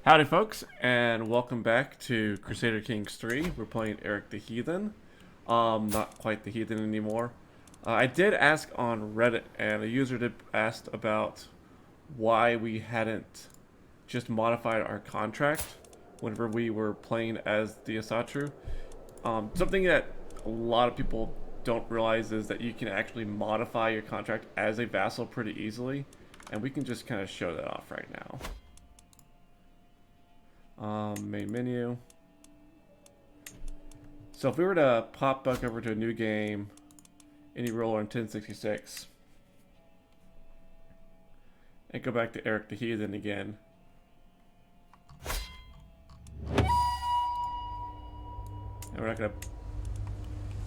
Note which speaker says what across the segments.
Speaker 1: Howdy folks, and welcome back to Crusader Kings 3. We're playing Erick the Heathen. Not quite the Heathen anymore. I did ask on Reddit, and a user did ask about why we hadn't just modified our contract whenever we were playing as the Asatru. Something that a lot of people don't realize is that you can actually modify your contract as a vassal pretty easily, and we can just kind of show that off right now. Main menu. So if we were to pop back over to a new game, any roller in 1066, and go back to Erick the Heathen again. And we're not gonna,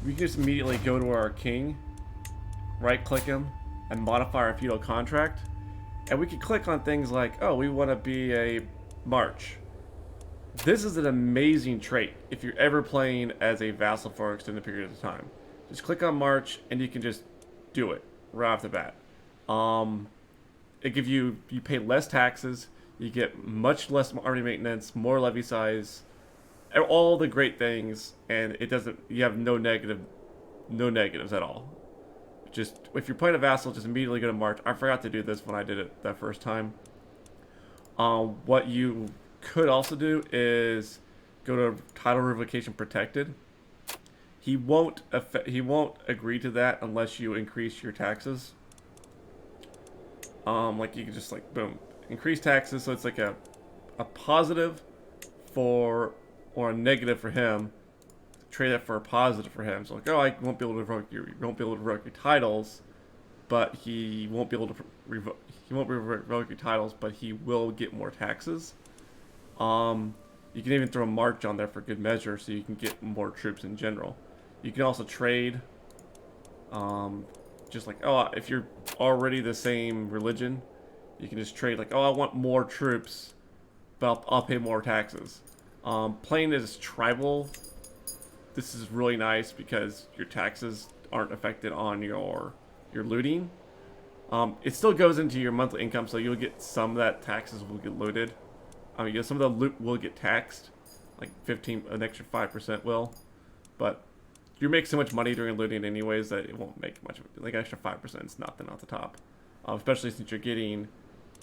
Speaker 1: we can just immediately go to our king, right click him, and modify our feudal contract. And we can click on things like, oh, we want to be a march. This is an amazing trait if you're ever playing as a vassal for an extended period of time. Just click on March and you can just do it right off the bat. It gives you pay less taxes, you get much less army maintenance, more levy size, all the great things, and it doesn't. You have no negatives at all. Just if you're playing a vassal, just immediately go to March. I forgot to do this when I did it that first time. What you could also do is go to title revocation protected. He won't agree to that unless you increase your taxes. Like you can just like boom, increase taxes, so it's like a positive for or a negative for him. Trade that for a positive for him. So like, oh, I won't be able to revoke your your titles, but he won't be able to revoke your titles, but he will get more taxes. You can even throw a march on there for good measure, so you can get more troops in general. You can also trade, just like, oh, if you're already the same religion, you can just trade like, oh, I want more troops, but I'll pay more taxes. Playing as tribal, this is really nice because your taxes aren't affected on your looting. It still goes into your monthly income, so you'll get some of that taxes will get looted. I mean, some of the loot will get taxed, like an extra 5% will, but you make so much money during looting anyways that it won't make much of it. Like extra 5% is nothing off the top, especially since you're getting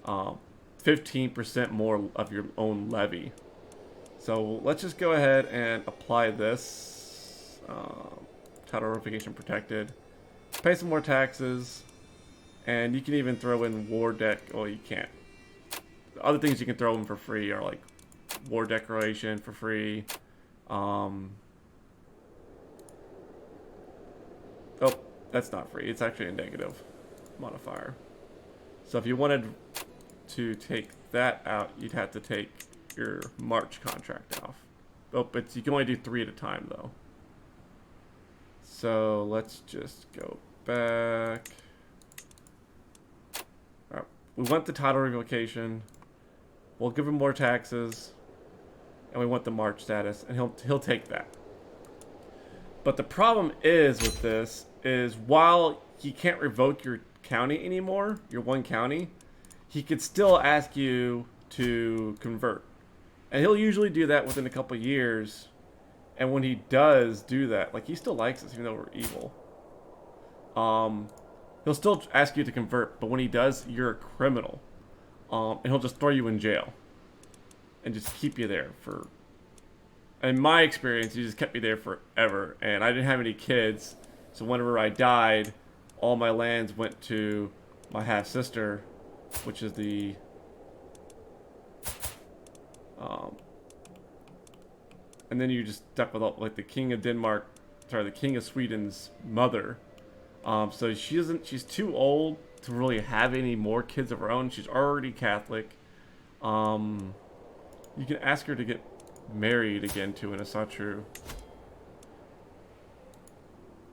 Speaker 1: 15% more of your own levy. So let's just go ahead and apply this title revocation protected, pay some more taxes, and you can even throw in war deck. Well, you can't. Other things you can throw in for free are like war declaration for free. Oh, that's not free. It's actually a negative modifier. So if you wanted to take that out, you'd have to take your March contract off. Oh, but you can only do 3 at a time though. So let's just go back. All right, we want the title revocation. We'll give him more taxes, and we want the March status, and he'll take that. But the problem is with this is while he can't revoke your county anymore, your one county, he could still ask you to convert, and he'll usually do that within a couple years. And when he does do that, like he still likes us even though we're evil. He'll still ask you to convert, but when he does, you're a criminal. And he'll just throw you in jail and just keep you there for, in my experience, he just kept me there forever. And I didn't have any kids, so whenever I died, all my lands went to my half sister, which is the and then you just stuck with like the king of the king of Sweden's mother. So she's too old to really have any more kids of her own. She's already Catholic. You can ask her to get married again to an Asatru.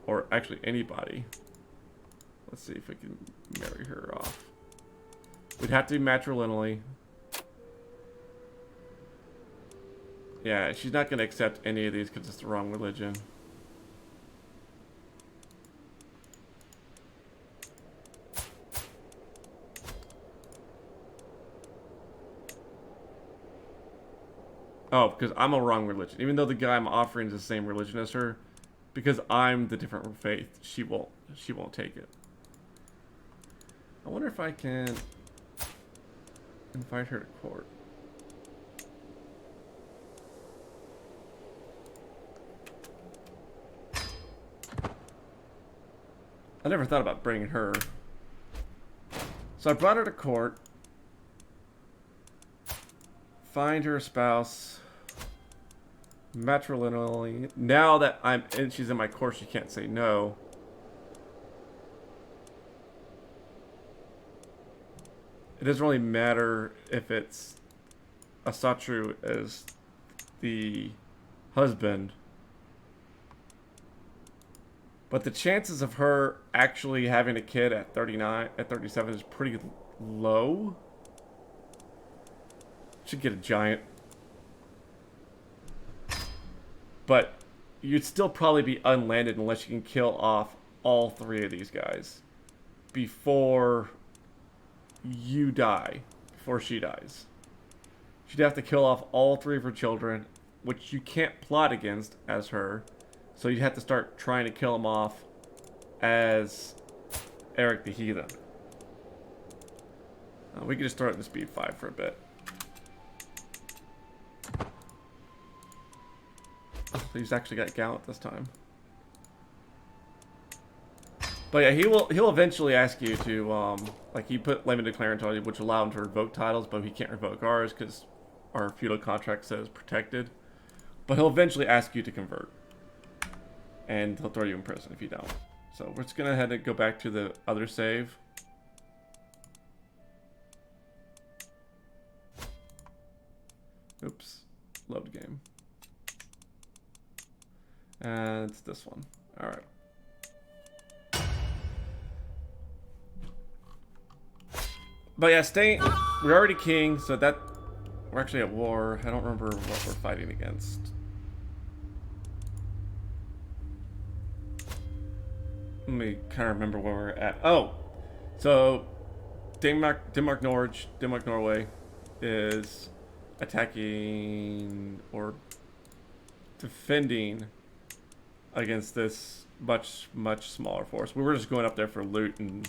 Speaker 1: Or actually anybody. Let's see if we can marry her off. We'd have to be matrilineally. Yeah, she's not going to accept any of these because it's the wrong religion. Oh, because I'm a wrong religion. Even though the guy I'm offering is the same religion as her, because I'm the different faith, she won't take it. I wonder if I can invite her to court. I never thought about bringing her. So I brought her to court. Find her a spouse. Matrilineally. Now that she's in my court, she can't say no. It doesn't really matter if it's Asatru as the husband. But the chances of her actually having a kid at 37 is pretty low. Should get a giant. But you'd still probably be unlanded unless you can kill off all 3 of these guys before you die, before she dies. She'd have to kill off all 3 of her children, which you can't plot against as her. So you'd have to start trying to kill them off as Erick the Heathen. We could just start at the speed 5 for a bit. Oh, he's actually got Gallant this time. But yeah, he'll eventually ask you to like he put limited declarant on you, which allow him to revoke titles, but he can't revoke ours because our feudal contract says protected. But he'll eventually ask you to convert. And he'll throw you in prison if you don't. So we're just gonna head and go back to the other save. Oops. Load game. And it's this one. Alright. But yeah, we're already king, so that we're actually at war. I don't remember what we're fighting against. Let me kind of remember where we're at. Oh, so Denmark Norway is attacking or defending against this much smaller force. We were just going up there for loot and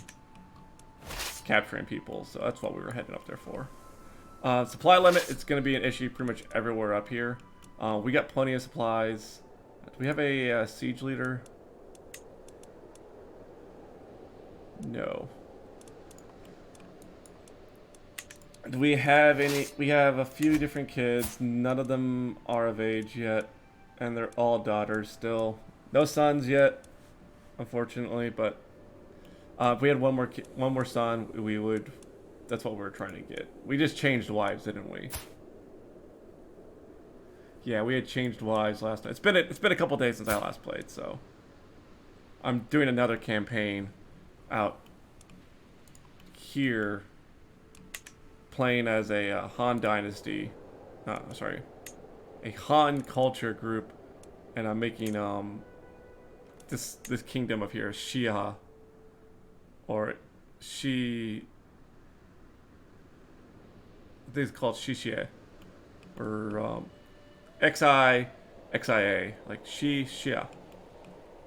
Speaker 1: capturing people, so that's what we were heading up there for. Supply limit, it's going to be an issue pretty much everywhere up here. We got plenty of supplies. Do we have a siege leader? No. Do we have any? We have a few different kids. None of them are of age yet, and they're all daughters still. No sons yet, unfortunately. But if we had one more son, we would. That's what we were trying to get. We just changed wives, didn't we? Yeah, we had changed wives last night. It's been a couple days since I last played, so I'm doing another campaign out here playing as a Han dynasty, sorry, a Han culture group, and I'm making this kingdom of here, Shia, or Shi, I think it's called Shishie, or XIA, like Shia,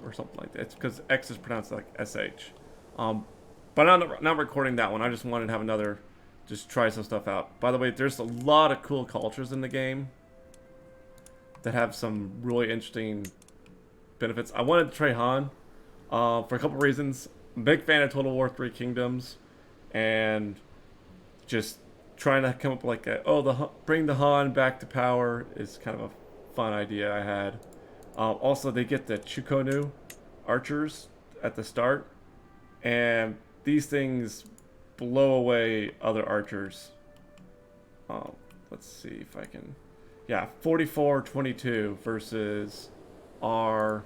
Speaker 1: or something like that. It's because X is pronounced like SH. But I'm not recording that one. I just wanted to have just try some stuff out. By the way, there's a lot of cool cultures in the game that have some really interesting benefits. I wanted to try Han for a couple reasons. I'm a big fan of Total War 3 Kingdoms, and just trying to come up with like bring the Han back to power is kind of a fun idea I had. Also, they get the Chukonu archers at the start, and these things blow away other archers. Let's see if I can. Yeah, 44-22 versus our.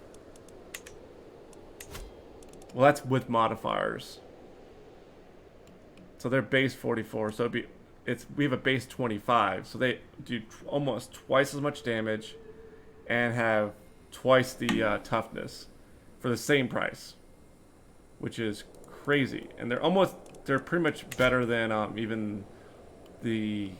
Speaker 1: Well, that's with modifiers. So they're base 44. So we have a base 25. So they do almost twice as much damage, and have twice the toughness for the same price, which is crazy. And they're pretty much better than even the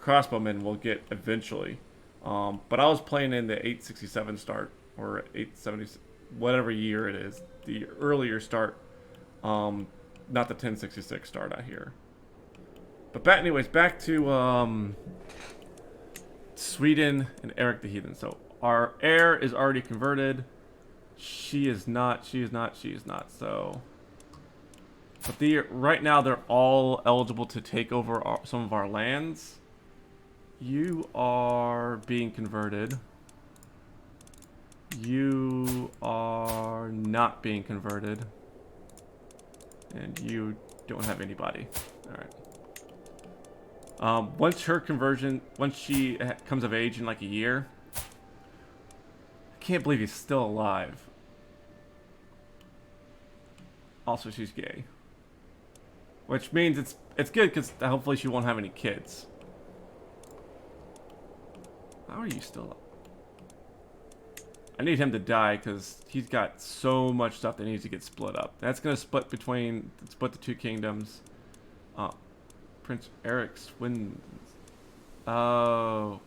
Speaker 1: crossbowmen will get eventually. But I was playing in the 867 start, or 870, whatever year it is, the earlier start, not the 1066 start out here. But anyways, back to Sweden and Erick the Heathen. So our heir is already converted. She is not. She is not. She is not. So, but right now they're all eligible to take over some of our lands. You are being converted. You are not being converted. And you don't have anybody. Alright. Once her conversion, once she comes of age in like a year, I can't believe he's still alive. Also, she's gay. Which means it's good because hopefully she won't have any kids. How are you still up? I need him to die because he's got so much stuff that needs to get split up. That's going to split the two kingdoms. Prince Erick's wins. Oh.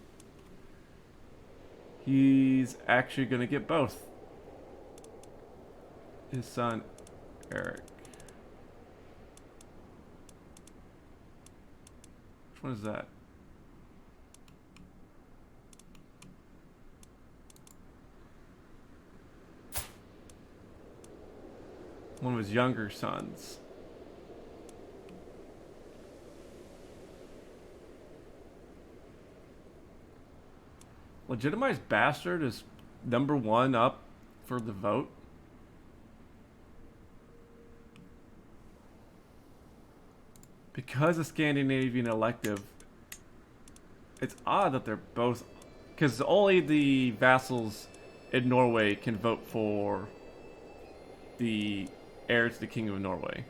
Speaker 1: He's actually going to get both. His son, Erick. Which one is that? One of his younger sons. Legitimized Bastard is #1 up for the vote. Because of Scandinavian elective, it's odd that they're both... Because only the vassals in Norway can vote for the heir to the Kingdom of Norway,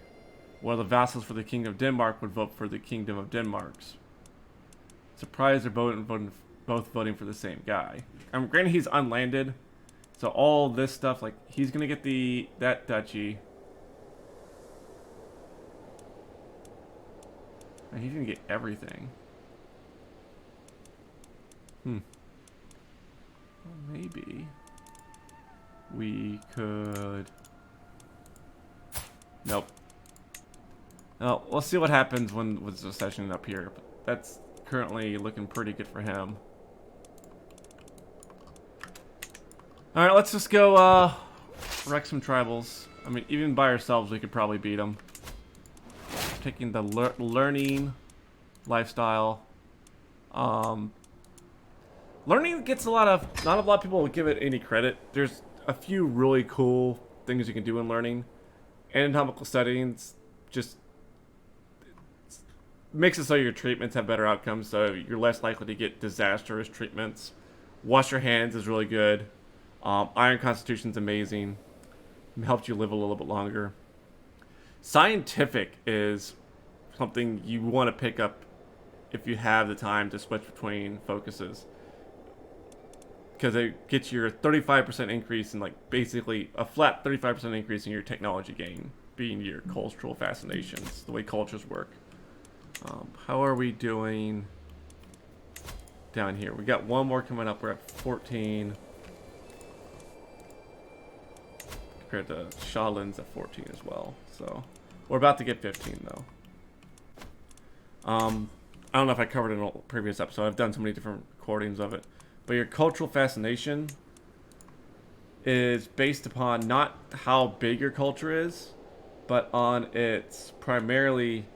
Speaker 1: while the vassals for the Kingdom of Denmark would vote for the Kingdom of Denmark's. Surprised they're both voting for the same guy. Granted, he's unlanded, so all this stuff, like, he's gonna get that duchy. And he's gonna get everything. Well, maybe we could... Nope. Well, let's see what happens with the session up here. But that's currently looking pretty good for him. Alright, let's just go wreck some tribals. I mean, even by ourselves we could probably beat them. Taking the learning lifestyle. Learning gets not a lot of people will give it any credit. There's a few really cool things you can do in learning. Anatomical settings just makes it so your treatments have better outcomes, so you're less likely to get disastrous treatments. Wash your hands is really good. Iron Constitution's amazing. It helps you live a little bit longer. Scientific is something you want to pick up if you have the time to switch between focuses. Because it gets your 35% increase in, like, basically a flat 35% increase in your technology gain, being your cultural fascinations, the way cultures work. How are we doing down here? We got one more coming up. We're at 14. Compared to Shaolin's at 14 as well. So we're about to get 15 though. I don't know if I covered it in a previous episode. I've done so many different recordings of it. But your cultural fascination is based upon not how big your culture is, but on its primarily,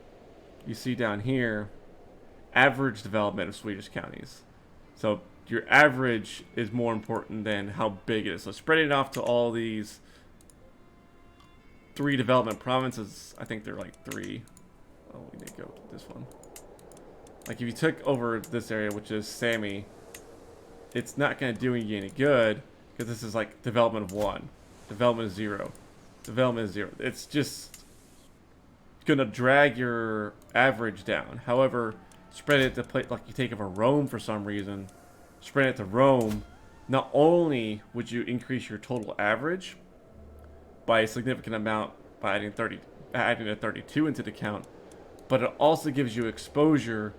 Speaker 1: you see down here, average development of Swedish counties. So your average is more important than how big it is. So spreading it off to all these 3 development provinces, I think they're like 3. Oh, we need to go to this one. Like if you took over this area, which is Sami, it's not going to do you any good because this is like development of 1, development of 0, development of 0. It's just going to drag your average down. However, spread it to like you take over Rome for some reason, spread it to Rome, not only would you increase your total average by a significant amount by adding a 32 into the count, but it also gives you exposure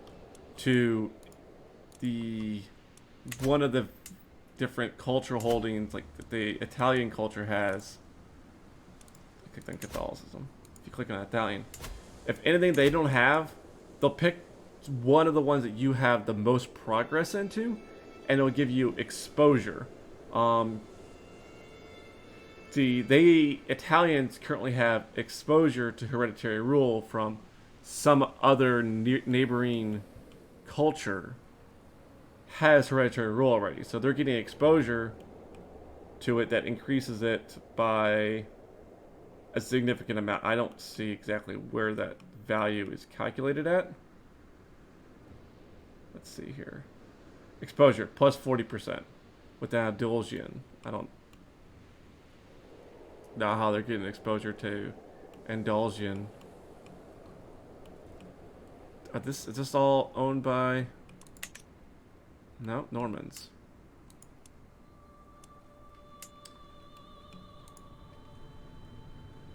Speaker 1: to one of the different cultural holdings, like the Italian culture has. I click on Catholicism. If you click on Italian, if anything they don't have, they'll pick one of the ones that you have the most progress into, and it'll give you exposure. Italians currently have exposure to hereditary rule from some other neighboring culture has hereditary rule already, so they're getting exposure to it that increases it by a significant amount. I don't see exactly where that value is calculated at. Let's see here. Exposure plus 40% with the Andalusian. I don't know how they're getting exposure to Andalusian. Is this all owned by? No, Normans.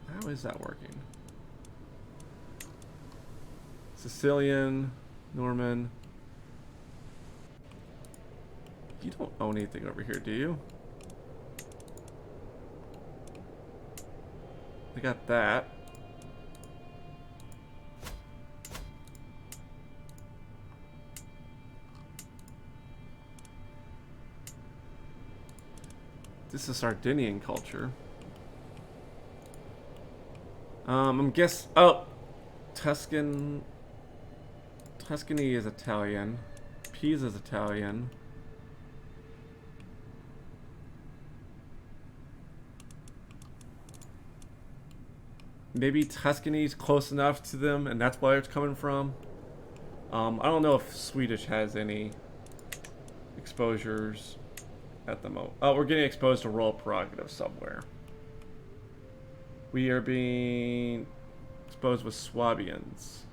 Speaker 1: How is that working? Sicilian, Norman. You don't own anything over here, do you? I got that. This is Sardinian culture. I'm guess. Oh, Tuscany is Italian. Pisa is Italian. Maybe Tuscany's close enough to them, and that's where it's coming from. I don't know if Swedish has any exposures at the moment. Oh, we're getting exposed to royal prerogative somewhere. We are being exposed with Swabians.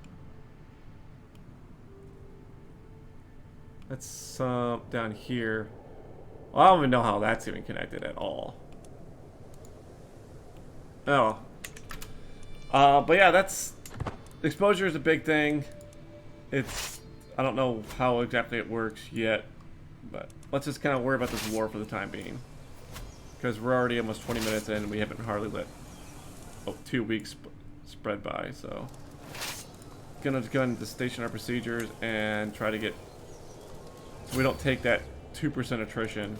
Speaker 1: That's down here. Well, I don't even know how that's even connected at all. Oh. But yeah, that's... Exposure is a big thing. It's... I don't know how exactly it works yet. But let's just kind of worry about this war for the time being. Because we're already almost 20 minutes in and we haven't hardly let 2 weeks spread by, so... Gonna go into station our procedures and try to get... So we don't take that 2% attrition.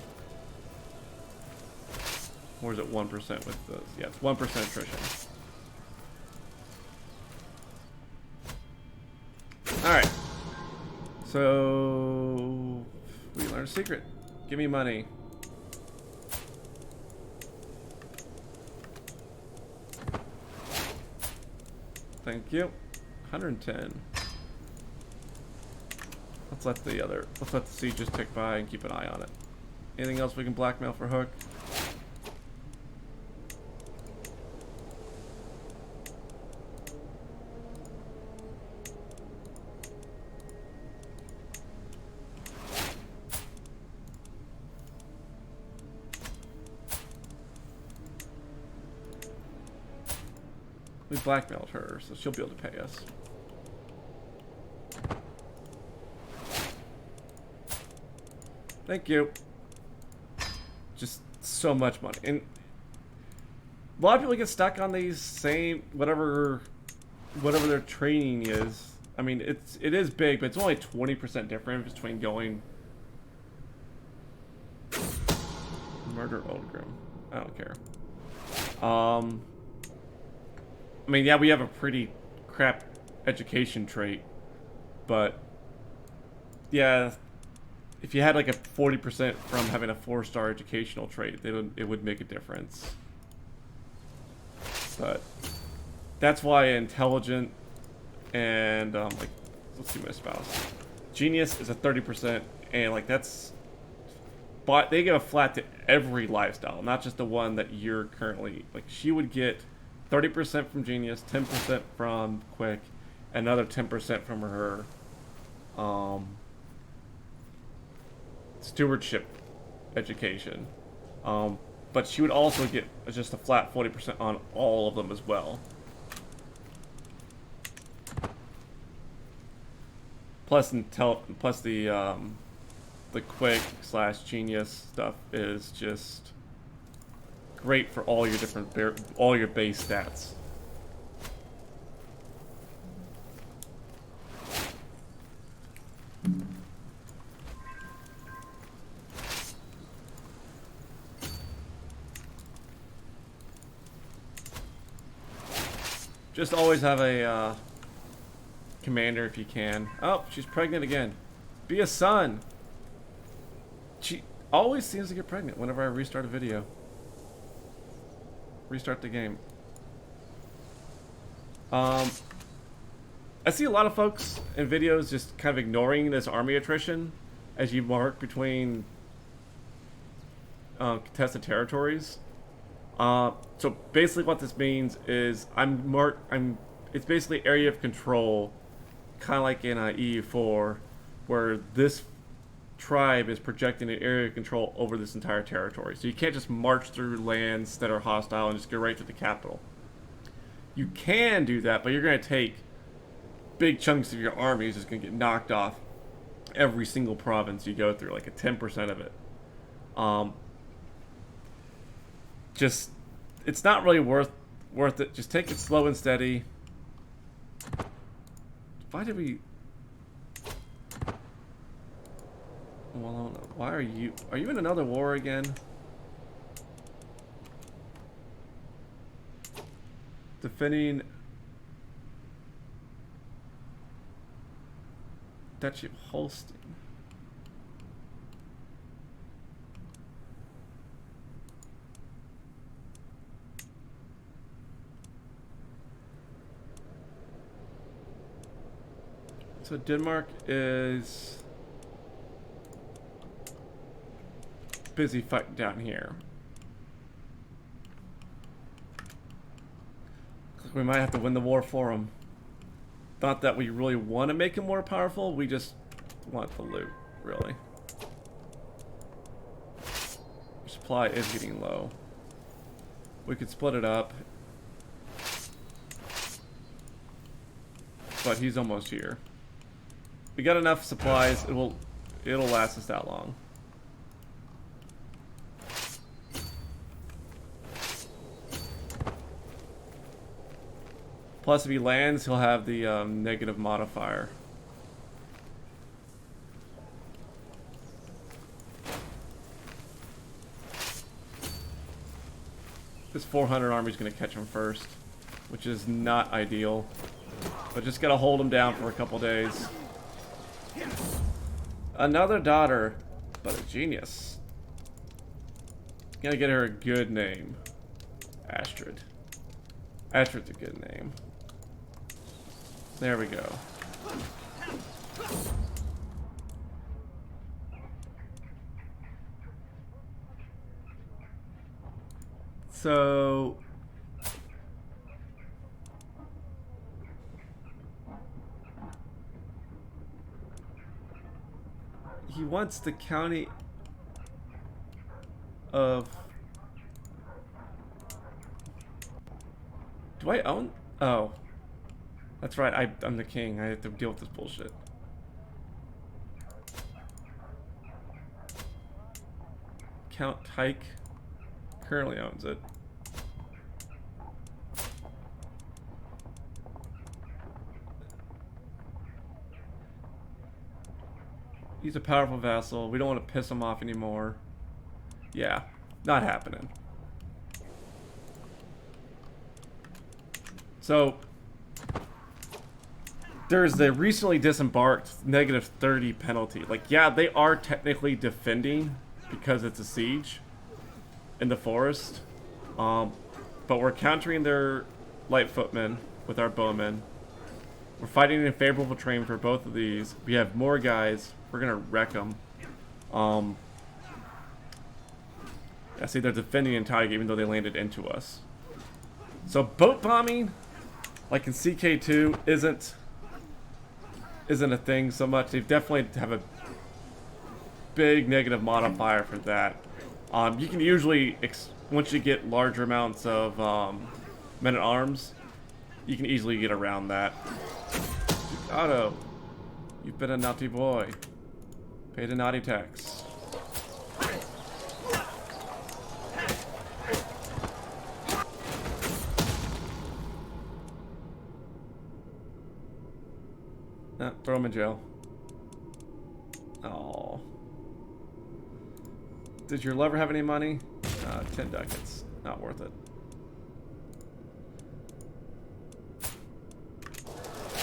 Speaker 1: Or is it 1% with those? Yeah, it's 1% attrition. Alright. So... we learned a secret. Give me money. Thank you. 110. Let's let the siege just tick by and keep an eye on it. Anything else we can blackmail for Hook? We blackmailed her, so she'll be able to pay us. Thank you. Just so much money. And a lot of people get stuck on these same whatever their training is. I mean, it is big, but it's only 20% difference between going murder Oldgrim. I don't care. I mean, yeah, we have a pretty crap education trait, but yeah, if you had like a 40% from having a 4-star educational trait, it would make a difference. But that's why intelligent and like, let's see my spouse. Genius is a 30%, and like that's, but they give a flat to every lifestyle, not just the one that you're currently like. She would get 30% from Genius, 10% from Quick, another 10% from her stewardship education. But she would also get just a flat 40% on all of them as well. Plus the the quick / genius stuff is just great for all your different all your base stats. Just always have a commander if you can. Oh, she's pregnant again. Be a son. She always seems to get pregnant whenever I restart a video. Restart the game. I see a lot of folks in videos just kind of ignoring this army attrition as you mark between contested territories. So basically what this means is it's basically area of control, kind of like in EU4, where this tribe is projecting an area of control over this entire territory. So you can't just march through lands that are hostile and just go right to the capital. You can do that, but you're going to take big chunks of your army is just going to get knocked off every single province you go through, like a 10% of it. Just, it's not really worth it. Just take it slow and steady. Why did we... Well, why are you in another war again? Defending Duchy of Holstein. So Denmark is busy fighting down here. We might have to win the war for them. Not that we really want to make him more powerful, we just want the loot, really. Supply is getting low. We could split it up. But he's almost here. We got enough supplies, it'll last us that long. Plus, if he lands, he'll have the negative modifier. This 400 army is going to catch him first, which is not ideal. But just gotta hold him down for a couple days. Another daughter, but a genius. Gotta get her a good name. Astrid. Astrid's a good name. There we go. So he wants the county of... Do I own? Oh. That's right, I'm the king. I have to deal with this bullshit. Count Tyke currently owns it. He's a powerful vassal. We don't want to piss him off anymore. Yeah, not happening. So there's the recently disembarked -30 penalty. Like, yeah, they are technically defending because it's a siege in the forest. But we're countering their light footmen with our bowmen. We're fighting in favorable terrain for both of these. We have more guys. We're gonna wreck them. I see they're defending in Tiger even though they landed into us. So boat bombing, like in CK2, isn't a thing so much. They definitely have a big negative modifier for that. You can usually, once you get larger amounts of men-at-arms, you can easily get around that. Otto, you've been a naughty boy. Pay the naughty tax. Throw him in jail. Oh. Did your lover have any money? 10 ducats. Not worth it.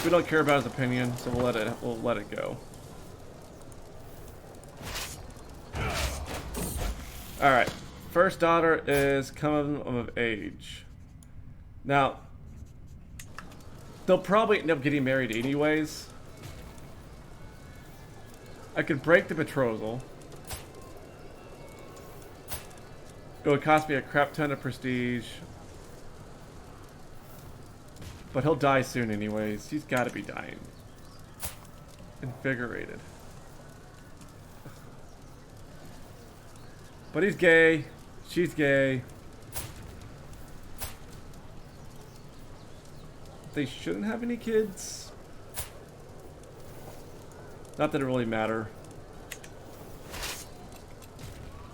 Speaker 1: We don't care about his opinion, so we'll let it go. Alright. First daughter is coming of age. Now, they'll probably end up getting married anyways. I could break the betrothal. It would cost me a crap ton of prestige. But he'll die soon anyways. He's gotta be dying. Invigorated. But he's gay. She's gay. They shouldn't have any kids. Not that it really matter.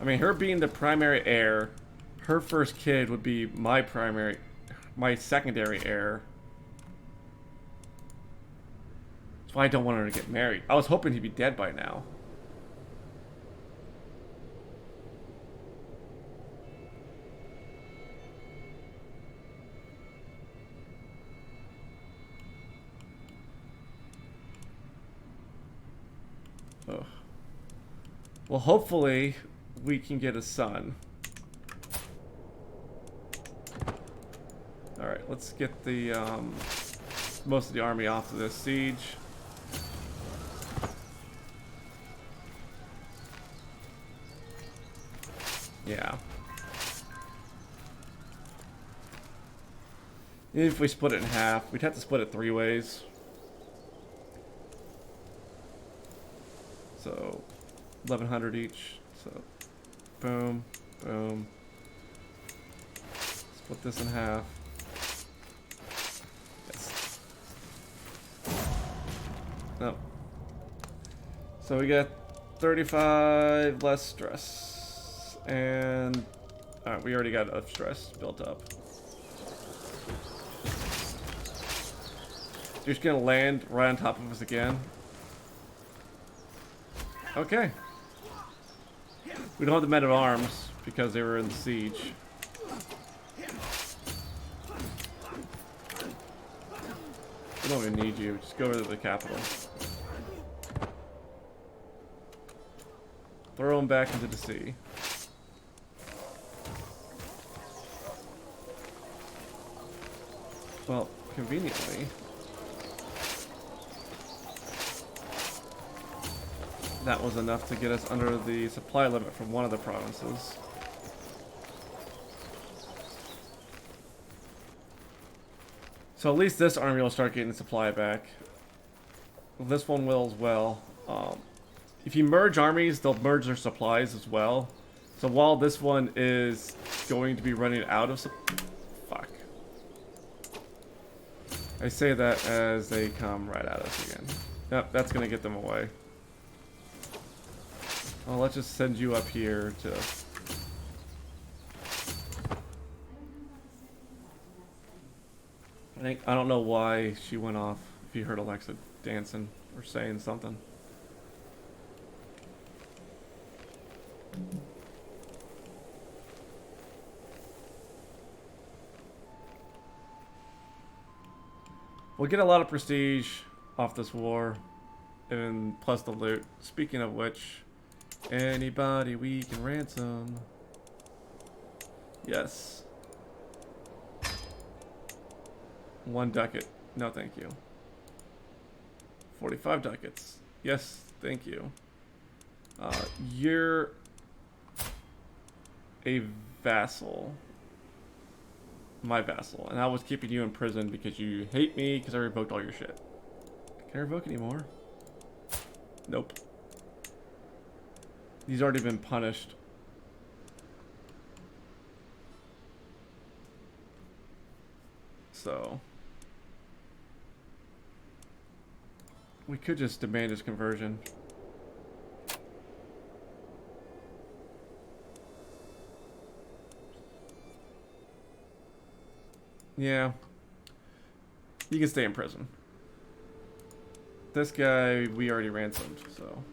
Speaker 1: I mean, her being the primary heir, her first kid would be my secondary heir. That's why I don't want her to get married. I was hoping he'd be dead by now. Ugh. Well, hopefully we can get a son. Alright, let's get the most of the army off of this siege. Yeah. Even if we split it in half, we'd have to split it 3 ways. So 1,100 each. So boom, boom. Split this in half. Yes. No. So we get 35 less stress. And alright, we already got enough stress built up. You're just gonna land right on top of us again. Okay. We don't have the men at arms because they were in the siege. We don't even need you. Just go over to the capital. Throw them back into the sea. Well, conveniently, that was enough to get us under the supply limit from one of the provinces. So at least this army will start getting supply back. This one will as well. If you merge armies, they'll merge their supplies as well. So while this one is going to be running out of fuck. I say that as they come right at us again. Yep, that's gonna get them away. Well, let's just send you up here to... I don't know why she went off, if you heard Alexa dancing or saying something. We'll get a lot of prestige off this war, and plus the loot. Speaking of which, anybody we can ransom. Yes. 1 ducat. No, thank you. 45 ducats. Yes, thank you. You're a vassal. My vassal. And I was keeping you in prison because you hate me because I revoked all your shit. Can I revoke anymore? Nope. He's already been punished. So we could just demand his conversion. Yeah. You can stay in prison. This guy, we already ransomed, so.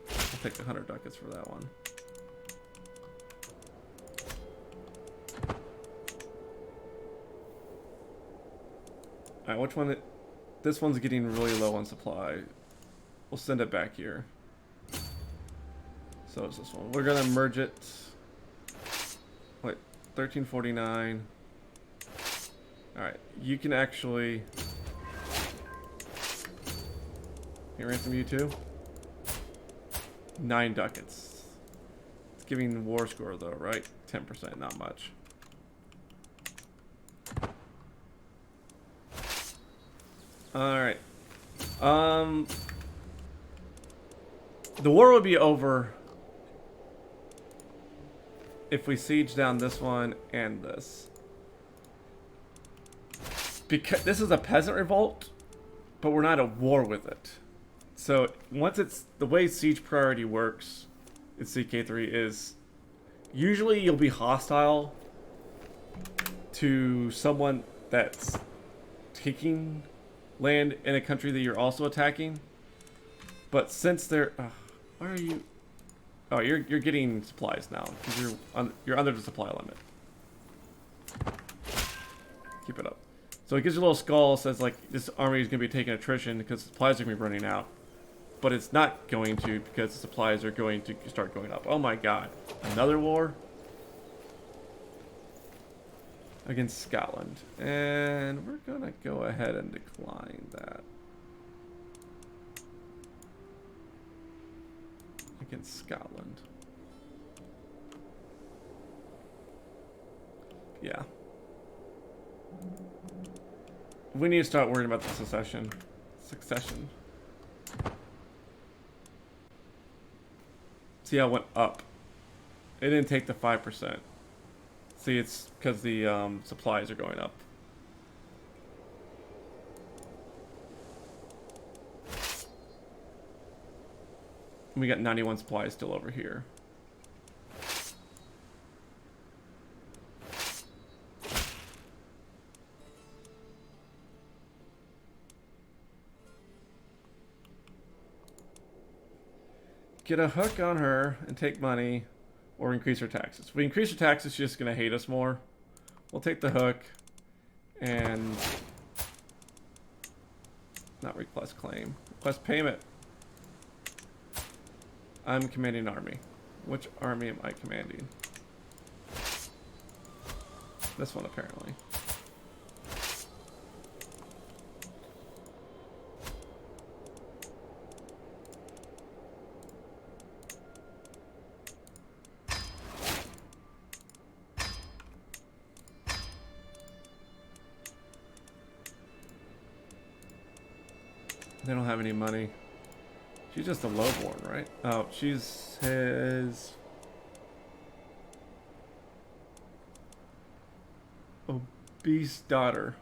Speaker 1: I'll take the 100 ducats for that one. Alright, which one? This one's getting really low on supply. We'll send it back here. So is this one. We're gonna merge it. Wait, 1349. Alright, you can actually. Can you ransom you too? 9 ducats. It's giving war score though, right? 10%, not much. Alright. The war would be over if we siege down this one and this. Because this is a peasant revolt, but we're not at war with it. So once it's the way siege priority works in CK3 is usually you'll be hostile to someone that's taking land in a country that you're also attacking. But since they're why are you? Oh, you're getting supplies now because you're under the supply limit. Keep it up. So it gives you a little skull, says like this army is going to be taking attrition because supplies are going to be running out. But it's not going to because the supplies are going to start going up. Oh my god. Another war? Against Scotland. And we're going to go ahead and decline that. Against Scotland. Yeah. We need to start worrying about the succession. See how it went up. It didn't take the 5%. See, it's because the supplies are going up. We got 91 supplies still over here. Get a hook on her and take money, or increase her taxes. If we increase her taxes, she's just going to hate us more. We'll take the hook and not request claim. Request payment. I'm commanding an army. Which army am I commanding? This one, apparently. They don't have any money. She's just a lowborn, right? Oh, she's his obese daughter.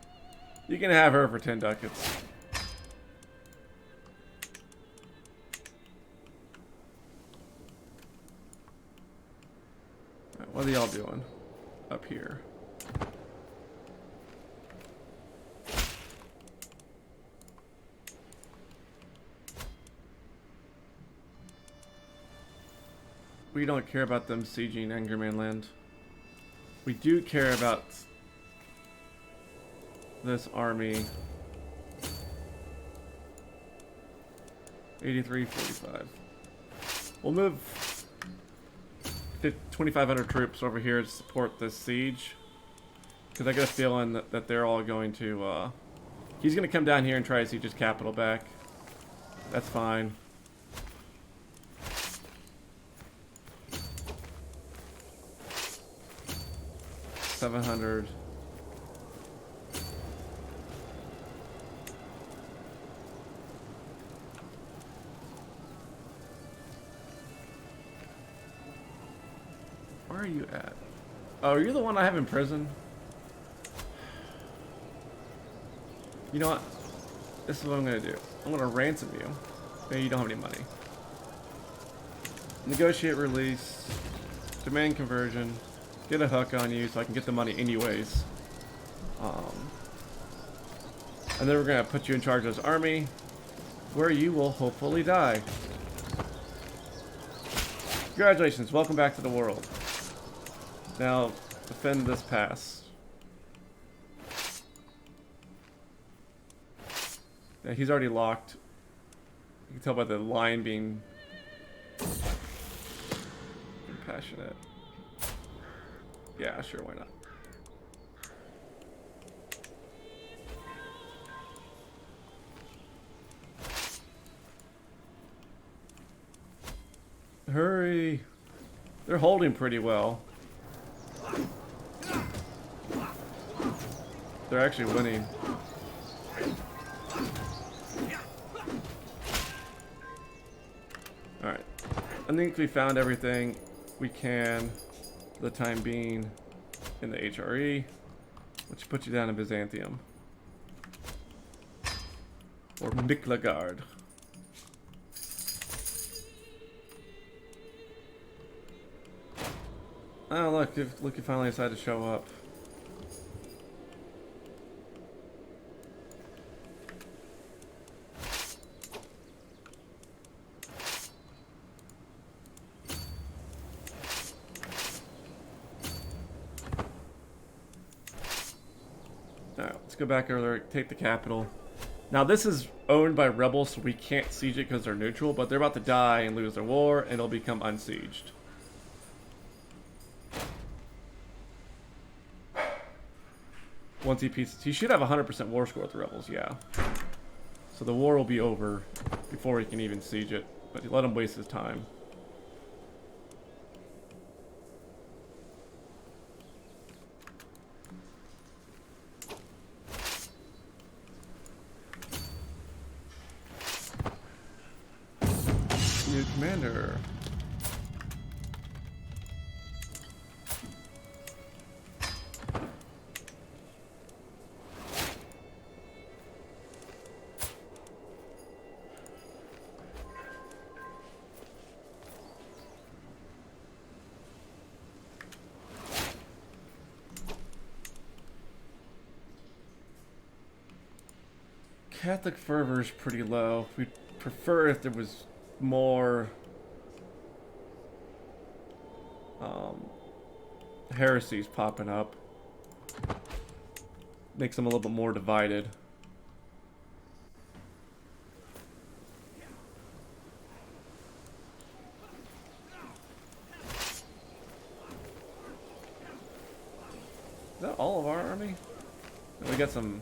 Speaker 1: You can have her for 10 ducats. Right, what are y'all doing up here? We don't care about them sieging Angerman land. We do care about this army. 83-45. We'll move 2,500 troops over here to support this siege. Because I get a feeling that they're all going to... he's going to come down here and try to siege his capital back. That's fine. $700. Where are you at? Oh, you're the one I have in prison? You know what? This is what I'm gonna do. I'm gonna ransom you. Maybe you don't have any money. Negotiate release. demand conversion, get a hook on you so I can get the money anyways. And then we're gonna put you in charge of this army, where you will hopefully die. Congratulations, welcome back to the world. Now, defend this pass. Yeah, he's already locked. You can tell by the line being passionate. Yeah, sure, why not? Hurry! They're holding pretty well. They're actually winning. Alright. I think we found everything we can for the time being in the HRE, which puts you down in Byzantium. Or Miklagard. Oh look, you finally decided to show up. Alright, let's go back over there, take the capital. Now this is owned by rebels, so we can't siege it because they're neutral, but they're about to die and lose their war, and it'll become unsieged. Once he should have 100% war score with the rebels, yeah. So the war will be over before he can even siege it, but he let him waste his time. New commander. Catholic fervor is pretty low. We'd prefer if there was more heresies popping up. Makes them a little bit more divided. Is that all of our army? We got some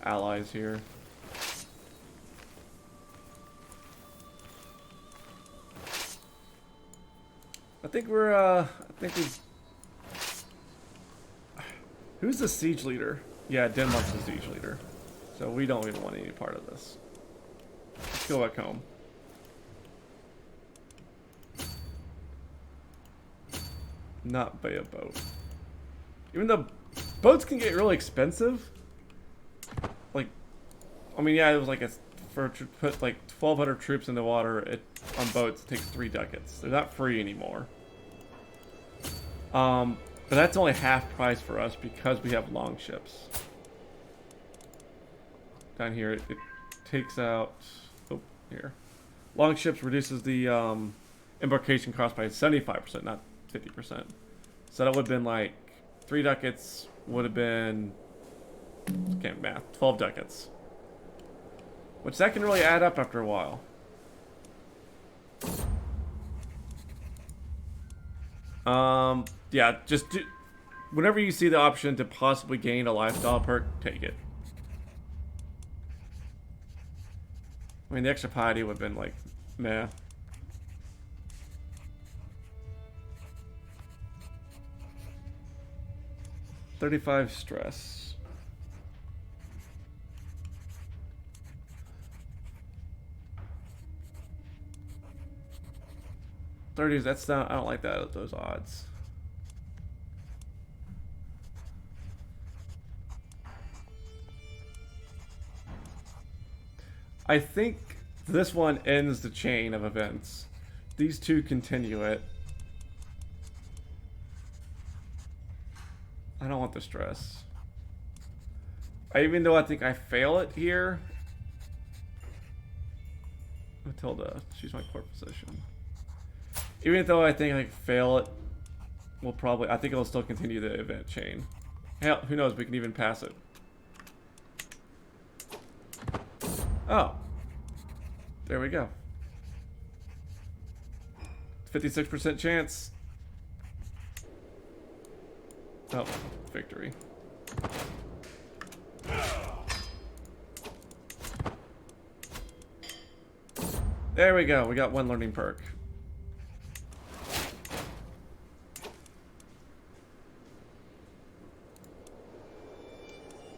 Speaker 1: allies here. I think we're, who's the siege leader? Yeah, Denmark's the siege leader. So we don't even want any part of this. Let's go back home. Not buy a boat. Even though boats can get really expensive. Like, I mean, yeah, it was like to put like 1,200 troops in the water on boats, it takes 3 ducats. They're not free anymore. But that's only half price for us because we have long ships. Down here, it takes out. Oh, here. Long ships reduces the embarkation cost by 75%, not 50%. So that would have been like 3 ducats would have been, can't math, 12 ducats. Which that can really add up after a while. Yeah, just do, whenever you see the option to possibly gain a lifestyle perk, take it. I mean, the extra piety would have been like, meh. $35 stress. $30s, that's not, I don't like that, those odds. I think this one ends the chain of events. These two continue it. I don't want the stress. Even though I think I fail it here. Matilda, she's my court position. Even though I think I fail it, we'll probably, I think it'll still continue the event chain. Hell, who knows, we can even pass it. Oh. There we go. 56% chance. Oh, victory. There we go. We got one learning perk.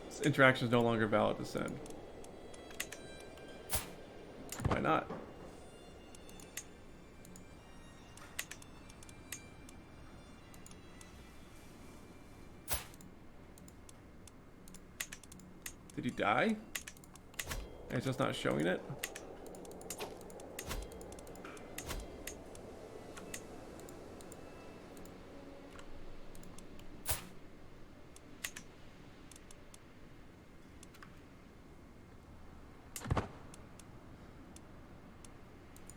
Speaker 1: This interaction is no longer valid to send. Why not? Did he die? It's just not showing it.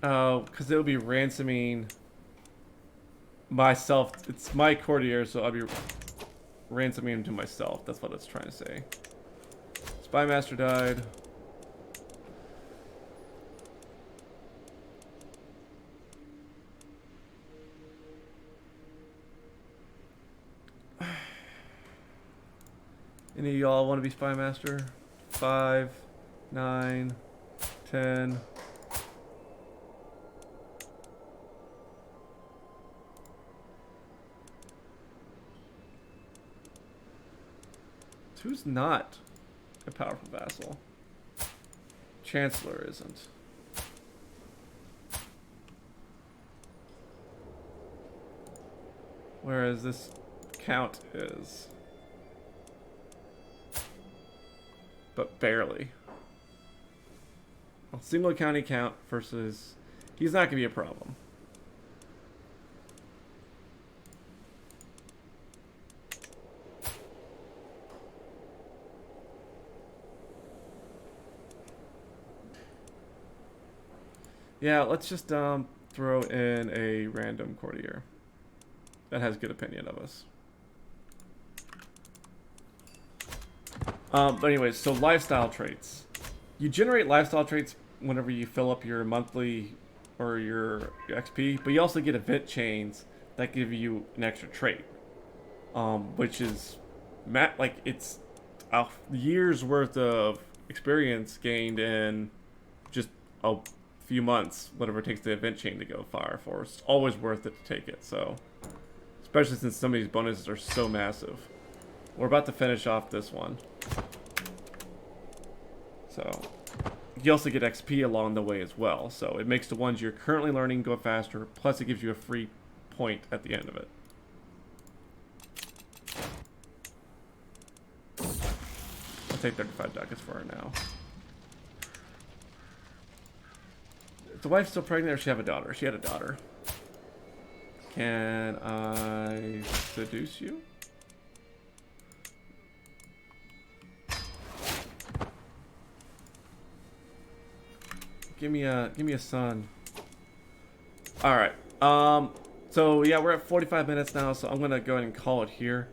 Speaker 1: Oh, because it'll be ransoming myself. It's my courtier, so I'll be ransoming him to myself. That's what it's trying to say. Spy Master died. Any of y'all want to be Spy Master? 5, 9, 10. Who's not a powerful vassal? Chancellor isn't. Whereas this count is. But barely. A single county count versus... He's not going to be a problem. Yeah, let's just throw in a random courtier that has good opinion of us. But anyways, so lifestyle traits. You generate lifestyle traits whenever you fill up your monthly or your XP, but you also get event chains that give you an extra trait, which is like it's a year's worth of experience gained in just a few months, whatever it takes the event chain to go far for. It's always worth it to take it. So, especially since some of these bonuses are so massive. We're about to finish off this one. So, you also get XP along the way as well. So, it makes the ones you're currently learning go faster, plus it gives you a free point at the end of it. I'll take 35 ducats for her now. Is the wife still pregnant or does she have a daughter? She had a daughter. Can I seduce you? Give me a son. All right. So yeah, we're at 45 minutes now, so I'm gonna go ahead and call it here.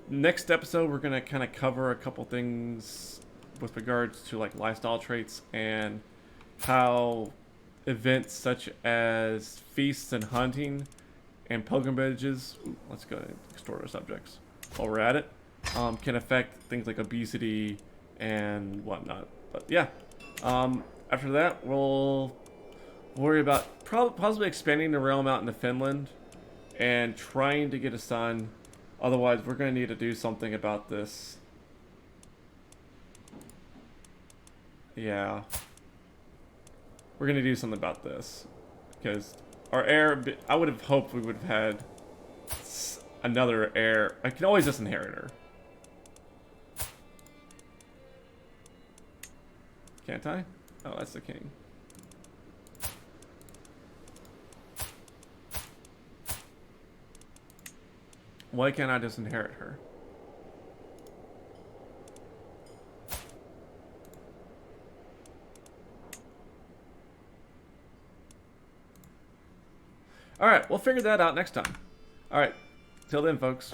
Speaker 1: Next episode, we're gonna kind of cover a couple things with regards to like lifestyle traits and how events such as feasts and hunting and pilgrimages. Ooh, let's go ahead and explore our subjects while we're at it. Can affect things like obesity and whatnot. But yeah. After that, we'll worry about possibly expanding the realm out into Finland and trying to get a son. Otherwise, we're going to need to do something about this. Yeah. We're going to do something about this. Because our heir, I would have hoped we would have had another heir. I can always just inherit her. Can't I? Oh, that's the king. Why can't I just inherit her? Alright, we'll figure that out next time. Alright, till then, folks.